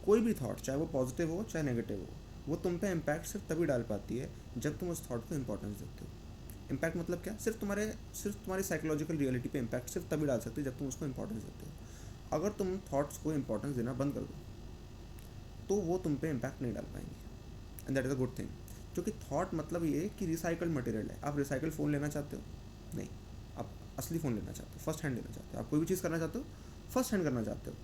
कोई भी थॉट, चाहे वो पॉजिटिव हो चाहे नेगेटिव हो, वो तुम पे इम्पैक्ट सिर्फ तभी डाल पाती है जब तुम उस थॉट को इंपॉर्टेंस देते हो। इम्पैक्ट मतलब क्या? सिर्फ तुम्हारी साइकोलॉजिकल रियलिटी पे इम्पैक्ट सिर्फ तभी डाल सकती है जब तुम उसको इंपॉर्टेंस देते हो। अगर तुम थॉट्स को इंपॉर्टेंस देना बंद कर दो तो वो तुम पे इम्पैक्ट नहीं डाल पाएंगे, and that is a good thing. क्योंकि थॉट मतलब ये कि रिसाइकल्ड मटेरियल है। आप रिसाइकल फ़ोन लेना चाहते हो? नहीं, आप असली फ़ोन लेना चाहते हो, फर्स्ट हैंड लेना चाहते हो। आप कोई भी चीज़ करना चाहते हो, फर्स्ट हैंड करना चाहते हो।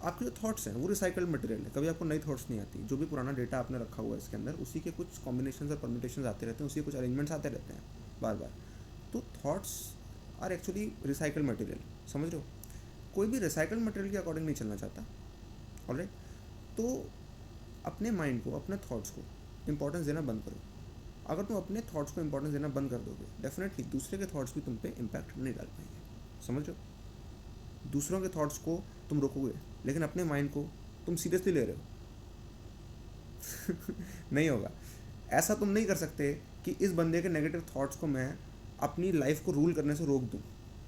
आपके जो थॉट्स हैं वो रिसाइकल्ड मटेरियल है, कभी आपको नई थॉट्स नहीं आती। जो भी पुराना डेटा आपने रखा हुआ है इसके अंदर, उसी के कुछ कॉम्बिनेशन और परम्यूटेशन आते रहते हैं, उसी के कुछ अरेंजमेंट्स आते रहते हैं बार बार। तो thoughts are actually recycled material, समझ रहे हो? कोई भी रिसाइकल्ड मटेरियल के अकॉर्डिंग नहीं चलना चाहता, ऑलराइट? तो अपने माइंड को, अपने थॉट्स को इंपॉर्टेंस देना बंद करो। अगर तुम अपने थॉट्स को इंपॉर्टेंस देना बंद कर दोगे, डेफिनेटली दूसरे के थॉट्स भी तुम पे इम्पैक्ट नहीं डाल पाएंगे, समझ रहे हो? दूसरों के थॉट्स को तुम रोकोगे, लेकिन अपने माइंड को तुम सीरियसली ले रहे हो। नहीं होगा। ऐसा तुम नहीं कर सकते कि इस बंदे के नेगेटिव थॉट्स को मैं अपनी लाइफ को रूल करने से रोक दूँ।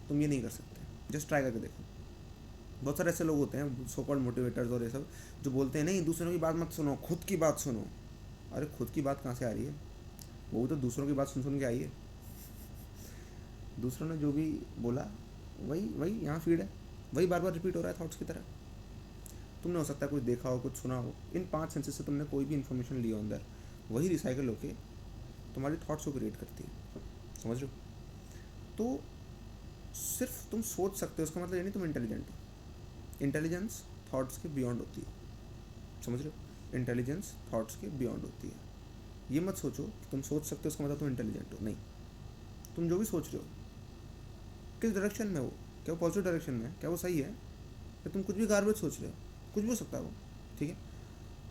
तुम ये नहीं कर सकते। जस्ट ट्राई करके देखो। बहुत सारे ऐसे लोग होते हैं, सो कॉल्ड मोटिवेटर्स और ये सब, जो बोलते हैं नहीं दूसरों की बात मत सुनो, खुद की बात सुनो। अरे खुद की बात कहाँ से आ रही है? वो तो दूसरों की बात सुन सुन के आई है। दूसरों ने जो भी बोला वही वही यहाँ फीड है, वही बार बार रिपीट हो रहा है थॉट्स की तरह। तुमने हो सकता है कुछ देखा हो, कुछ सुना हो, इन 5 सेंसेस से तुमने कोई भी इन्फॉर्मेशन ली हो अंदर, वही रिसाइकल होके तुम्हारी थॉट्स को क्रिएट करती है, समझ रहे हो? तो सिर्फ तुम सोच सकते हो उसका मतलब ये नहीं तुम इंटेलिजेंट हो। इंटेलिजेंस थॉट्स के बियॉन्ड होती है, समझ रहे हो? इंटेलिजेंस थॉट्स के बियॉन्ड होती है। ये मत सोचो कि तुम सोच सकते हो उसका मतलब तुम इंटेलिजेंट हो, नहीं। तुम जो भी सोच रहे हो किस डायरेक्शन में हो, क्या वो पॉजिटिव डायरेक्शन में है, क्या वो सही है, या तुम कुछ भी गार्बेज सोच रहे हो, कुछ भी हो सकता है वो, ठीक है?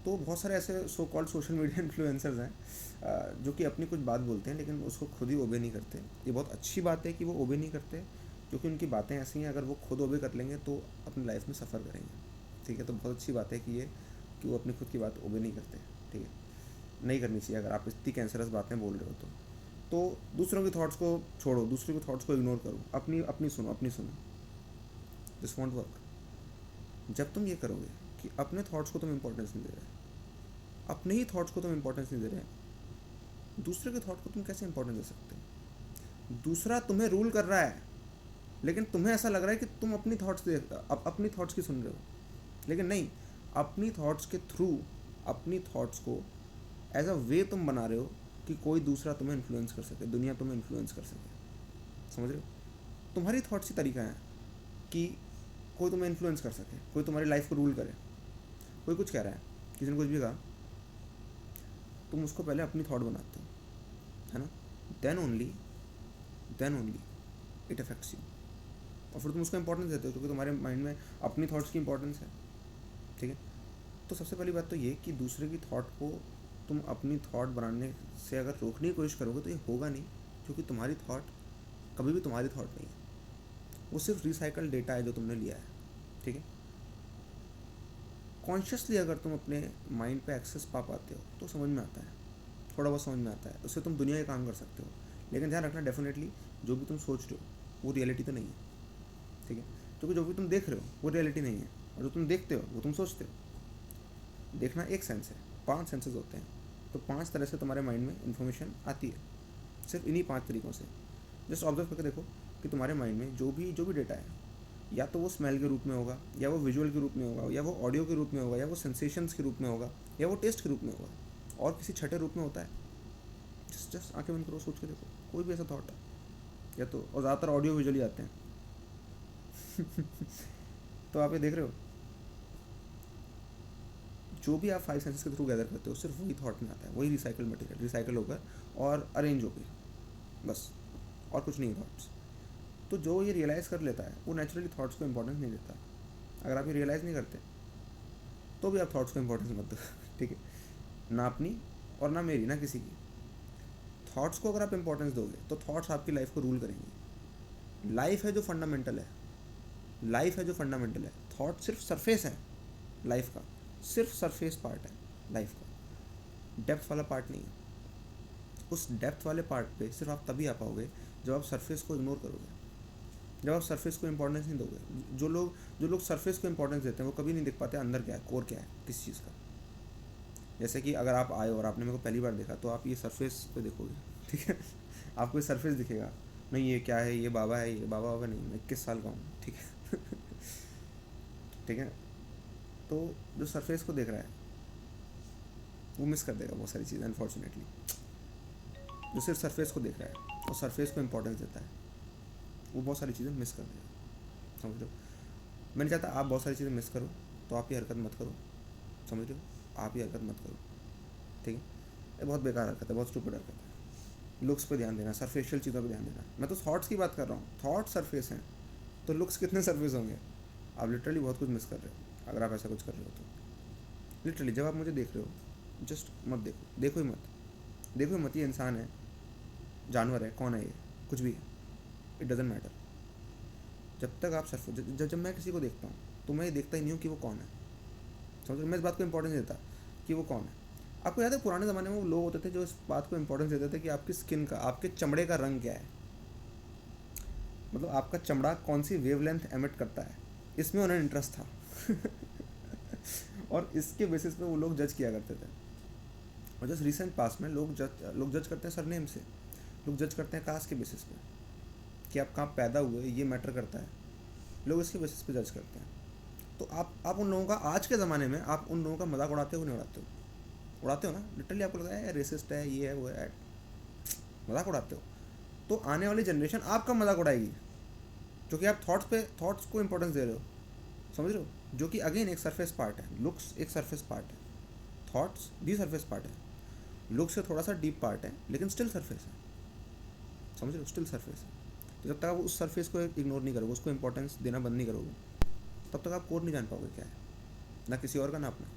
तो बहुत सारे ऐसे so called social media influencers हैं जो कि अपनी कुछ बात बोलते हैं लेकिन उसको खुद ही ओबे नहीं करते। ये बहुत अच्छी बात है कि वो ओबे नहीं करते, क्योंकि उनकी बातें ऐसी हैं, अगर वो खुद ओबे कर लेंगे तो अपनी लाइफ में सफ़र करेंगे, ठीक है? तो बहुत अच्छी बात है कि ये कि वो अपनी खुद की बात ओबे नहीं करते, ठीक है? नहीं करनी चाहिए अगर आप इतनी कैंसरस बातें बोल रहे हो तो दूसरों के थॉट्स को छोड़ो, दूसरों के थॉट्स को इग्नोर करो, अपनी अपनी सुनो, अपनी सुनो। This want work. जब तुम ये करोगे कि अपने थॉट्स को तुम इंपॉर्टेंस नहीं दे रहे, अपने ही थॉट्स को तुम इंपॉर्टेंस नहीं दे रहे, दूसरे के थॉट को तुम कैसे इंपॉर्टेंस दे सकते हो? दूसरा तुम्हें रूल कर रहा है, लेकिन तुम्हें ऐसा लग रहा है कि तुम अपनी थॉट्स अपनी थॉट्स की सुन रहे हो, लेकिन नहीं। अपनी थॉट्स के थ्रू अपनी थॉट्स को एज अ वे तुम बना रहे हो कि कोई दूसरा तुम्हें इन्फ्लुएंस कर सके, दुनिया तुम्हें इन्फ्लुएंस कर सके, समझ रहे हो? तुम्हारी थॉट्स ही तरीका है कि कोई तुम्हें इन्फ्लुएंस कर सके, कोई तुम्हारी लाइफ को रूल करे। कोई कुछ कह रहा है, किसी ने कुछ भी कहा, तुम उसको पहले अपनी थॉट बनाते हो, है ना? Then only it affects you, और फिर तुम उसको इंपॉर्टेंस देते हो क्योंकि तुम्हारे माइंड में अपनी थॉट्स की इंपॉर्टेंस है, ठीक है? तो सबसे पहली बात तो ये कि दूसरे की थॉट को तुम अपनी थॉट बनाने से अगर रोकने की कोशिश करोगे तो ये होगा नहीं, क्योंकि तुम्हारी थॉट कभी भी तुम्हारी थॉट नहीं है, वो सिर्फ रिसाइकल डेटा है जो तुमने लिया है, ठीक है? कॉन्शियसली अगर तुम अपने माइंड पे एक्सेस पा पाते हो तो समझ में आता है, थोड़ा बहुत समझ में आता है, उससे तुम दुनिया के काम कर सकते हो। लेकिन ध्यान रखना, डेफिनेटली जो भी तुम सोच रहे हो वो रियलिटी तो नहीं है, ठीक है? क्योंकि जो भी तुम देख रहे हो वो रियलिटी नहीं है, और जो तुम देखते हो वो तुम सोचते हो। देखना एक सेंस है, 5 सेंसेस होते हैं, तो 5 तरह से तुम्हारे माइंड में इन्फॉर्मेशन आती है, सिर्फ इन्हीं 5 तरीक़ों से। जस्ट ऑब्जर्व करके देखो कि तुम्हारे माइंड में जो भी डेटा है, या तो वो स्मेल के रूप में होगा, या वो विजुअल के रूप में होगा, या वो ऑडियो के रूप में होगा, या वो सेंसेशंस के रूप में होगा, या वो टेस्ट के रूप में होगा, और किसी छठे रूप में होता है। जस्ट आंखें बंद करो, सोच के देखो कोई भी ऐसा थॉट है, या तो, और ज़्यादातर ऑडियो विजुअली आते हैं। तो आप ये देख रहे हो, जो भी आप 5 सेंसेस के थ्रू गैदर करते हो सिर्फ वही थॉट में आता है, वही रिसाइकल मटेरियल रिसाइकल होकर और अरेंज होकर, बस, और कुछ नहीं थॉट्स। तो जो ये रियलाइज़ कर लेता है वो नेचुरली थॉट्स को इंपॉर्टेंस नहीं देता। अगर आप ये रियलाइज़ नहीं करते तो भी आप थॉट्स को इंपॉर्टेंस मत दो, ठीक है? ना अपनी और ना मेरी, ना किसी की। थॉट्स को अगर आप इंपॉर्टेंस दोगे तो थॉट्स आपकी लाइफ को रूल करेंगी। लाइफ है जो फंडामेंटल है, लाइफ है जो फंडामेंटल है, थॉट सिर्फ सरफेस है लाइफ का, सिर्फ सरफेस पार्ट है लाइफ का, डेप्थ वाला पार्ट नहीं है। उस डेप्थ वाले पार्ट पे सिर्फ आप तभी आ पाओगे जब आप सरफेस को इग्नोर करोगे। जब आप सरफेस को इंपॉर्टेंस नहीं दोगे, जो लोग सरफेस को इंपॉर्टेंस देते हैं वो कभी नहीं देख पाते अंदर क्या है, कोर क्या है किस चीज़ का। जैसे कि अगर आप आए और आपने मेरे को पहली बार देखा तो आप ये सरफेस पे देखोगे, ठीक है। आपको ये सरफेस दिखेगा, नहीं ये क्या है, ये बाबा है, ये बाबा बाबा नहीं, मैं 21 साल का हूँ, ठीक है। ठीक है, तो जो सरफेस को देख रहा है वो मिस कर देगा बहुत सारी चीज़ें अनफॉर्चुनेटली। जो सिर्फ सरफेस को देख रहा है और सरफेस को इंपॉर्टेंस देता है वो बहुत सारी चीज़ें मिस कर देगा, समझ रहे हो। मैं नहीं चाहता आप बहुत सारी चीज़ें मिस करो, तो आप ये हरकत मत करो, समझ रहे हो, आप ये हरकत मत करो, ठीक है। ये बहुत बेकार हरकत है, बहुत स्टूपिड हरकत है। लुक्स पे ध्यान देना, सरफेशियल चीज़ों पे ध्यान देना। मैं तो थॉट्स की बात कर रहा हूँ, थॉट सरफेस हैं तो लुक्स कितने सरफेस होंगे। आप लिटरली बहुत कुछ मिस कर रहे हो अगर आप ऐसा कुछ कर रहे हो तो। लिटरली जब आप मुझे देख रहे हो जस्ट मत देखो, देखो ही मत, देखो ही मत। ये इंसान है, जानवर है, कौन है ये, कुछ भी है, इट डजेंट मैटर। जब तक आप जब मैं किसी को देखता हूँ तो मैं ये देखता ही नहीं हूँ कि वो कौन है, समझ रहे हो? मैं इस बात को इंपॉर्टेंस देता कि वो कौन है। आपको याद है पुराने ज़माने में वो लोग होते थे जो इस बात को इंपॉर्टेंस देते थे कि आपकी स्किन का, आपके चमड़े का रंग क्या है, मतलब आपका चमड़ा कौन सी वेवलेंथ एमिट करता है, इसमें उन्हें इंटरेस्ट था। और इसके बेसिस पे वो लोग जज किया करते थे। और जस्ट रिसेंट पास में लोग जज करते हैं सरनेम से, लोग जज करते हैं कास्ट के बेसिस पे कि आप कहाँ पैदा हुए, ये मैटर करता है, लोग इसके बेसिस पे जज करते हैं। तो आप उन लोगों का आज के ज़माने में आप उन लोगों का मजाक उड़ाते हो नहीं उड़ाते हो? उड़ाते हो ना, लिटरली आपको लगता है रेसिस्ट है, ये है वो है, मजाक उड़ाते हो। तो आने वाली जनरेशन आपका मजाक उड़ाएगी क्योंकि आप थॉट्स को इंपॉर्टेंस दे रहे हो, समझ रहे हो। जो कि अगेन एक सरफेस पार्ट है, लुक्स एक सरफेस पार्ट है, थॉट्स भी सरफेस पार्ट है, लुक्स से थोड़ा सा डीप पार्ट है लेकिन स्टिल सरफेस है, समझ रहे हो, स्टिल सरफेस है। तो जब तक आप उस सरफेस को इग्नोर नहीं करोगे, उसको इंपॉर्टेंस देना बंद नहीं करोगे, तब तक आप कोर नहीं जान पाओगे क्या है, ना किसी और का ना अपना।